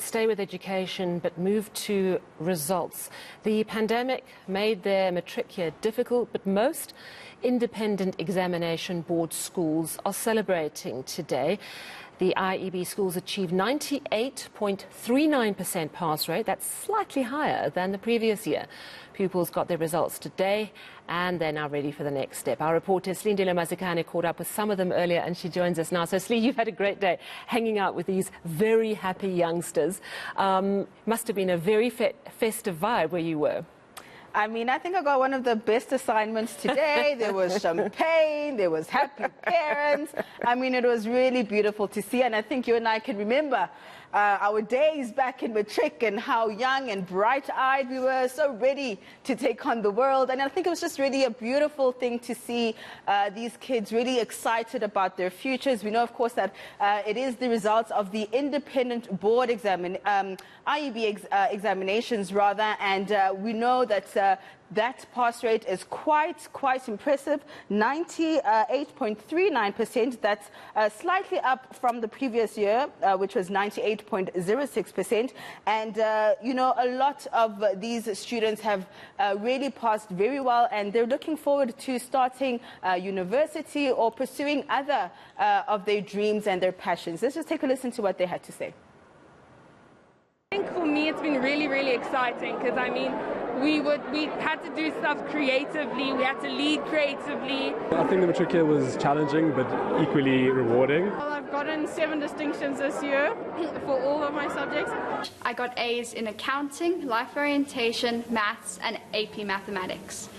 stay with education but move to results. The pandemic made their matric year difficult, but most independent examination board schools are celebrating today. The IEB schools achieved 98.39% pass rate. That's slightly higher than the previous year. Pupils got their results today and they're now ready for the next step. Our reporter Slindile Mazikane caught up with some of them earlier and she joins us now. So Sli, you've had a great day hanging out with these very happy youngsters. Must have been a very festive vibe where you were. I mean, I think I got one of the best assignments today. There was champagne, there was happy parents. I mean, it was really beautiful to see, and I think you and I can remember our days back in matric and how young and bright-eyed we were, so ready to take on the world. And I think it was just really a beautiful thing to see these kids really excited about their futures. We know, of course, that it is the results of the independent board IEB examinations, rather, and we know that that pass rate is quite impressive, 98.39%. That's slightly up from the previous year, which was 98.06%. And, you know, a lot of these students have really passed very well, and they're looking forward to starting university or pursuing other of their dreams and their passions. Let's just take a listen to what they had to say. I think for me it's been really, really exciting because, I mean, we had to do stuff creatively, we had to lead creatively. I think the matric year was challenging but equally rewarding. Well, I've gotten 7 distinctions this year for all of my subjects. I got A's in accounting, life orientation, maths and AP mathematics.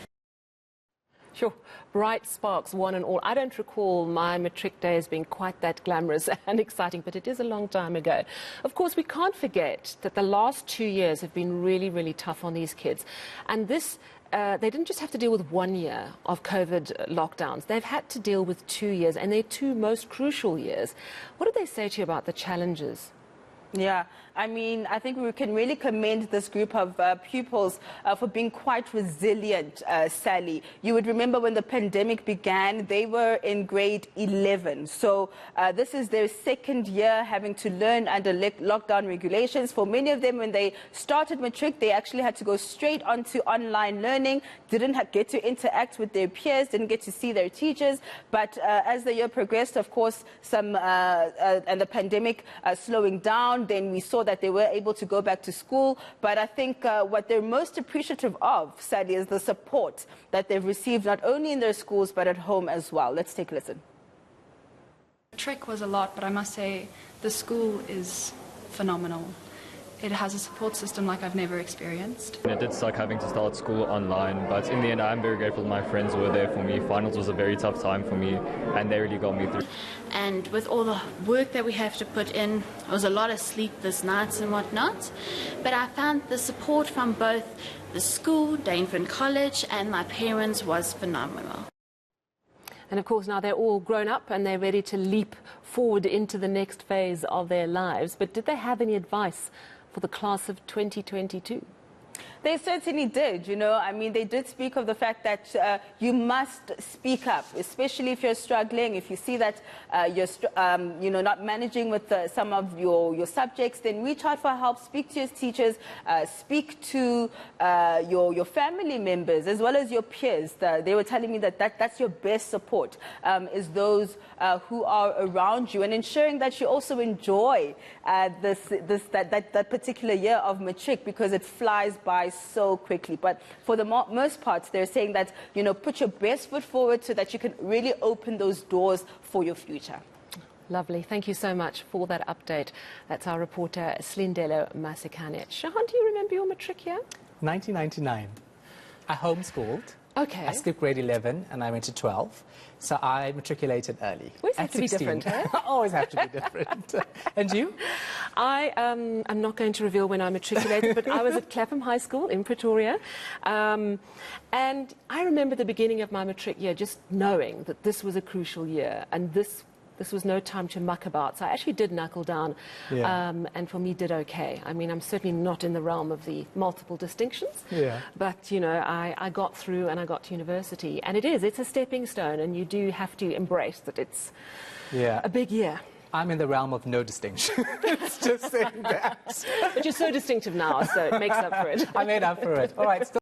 Sure, bright sparks, one and all. I don't recall my matric days being quite that glamorous and exciting, but it is a long time ago. Of course, we can't forget that the last 2 years have been really, really tough on these kids. And this, they didn't just have to deal with 1 year of COVID lockdowns. They've had to deal with 2 years, and they're 2 most crucial years. What did they say to you about the challenges? Yeah, I mean, I think we can really commend this group of pupils for being quite resilient, Sally. You would remember when the pandemic began, they were in grade 11. So this is their 2nd year having to learn under lockdown regulations. For many of them, when they started matric, they actually had to go straight onto online learning, didn't get to interact with their peers, didn't get to see their teachers. But as the year progressed, of course, and the pandemic slowing down, then we saw that they were able to go back to school. But I think what they're most appreciative of, sadly, is the support that they've received not only in their schools but at home as well. Let's take a listen. Matric was a lot, but I must say the school is phenomenal. It has a support system like I've never experienced. It did suck having to start school online, but in the end I am very grateful my friends were there for me. Finals was a very tough time for me and they really got me through. And with all the work that we have to put in, it was a lot of sleepless nights and whatnot. But I found the support from both the school, Dainfern College, and my parents was phenomenal. And of course, now they're all grown up and they're ready to leap forward into the next phase of their lives. But did they have any advice for the class of 2022? They certainly did, you know. I mean, they did speak of the fact that you must speak up, especially if you're struggling. If you see that you're, you know, not managing with some of your subjects, then reach out for help. Speak to your teachers. Speak to your family members as well as your peers. They were telling me that's your best support, is those who are around you, and ensuring that you also enjoy that particular year of matric, because it flies by so quickly. But for the most part, they're saying that, you know, put your best foot forward so that you can really open those doors for your future. Lovely. Thank you so much for that update. That's our reporter Slindile Mazikane. Shahan, do you remember your matric year? 1999. I homeschooled. Okay. I skipped grade 11 and I went to 12. So I matriculated early. Always have to be different, eh? Always have to be different. And you? I am not going to reveal when I matriculated, but I was at Clapham High School in Pretoria. And I remember the beginning of my matric year just knowing that this was a crucial year and this was no time to muck about. So I actually did knuckle down, and for me did okay. I mean, I'm certainly not in the realm of the multiple distinctions, but, you know, I got through and I got to university. And it's a stepping stone, and you do have to embrace that it's a big year. I'm in the realm of no distinction. It's just saying that. But you're so distinctive now, so it makes up for it. I made up for it. All right.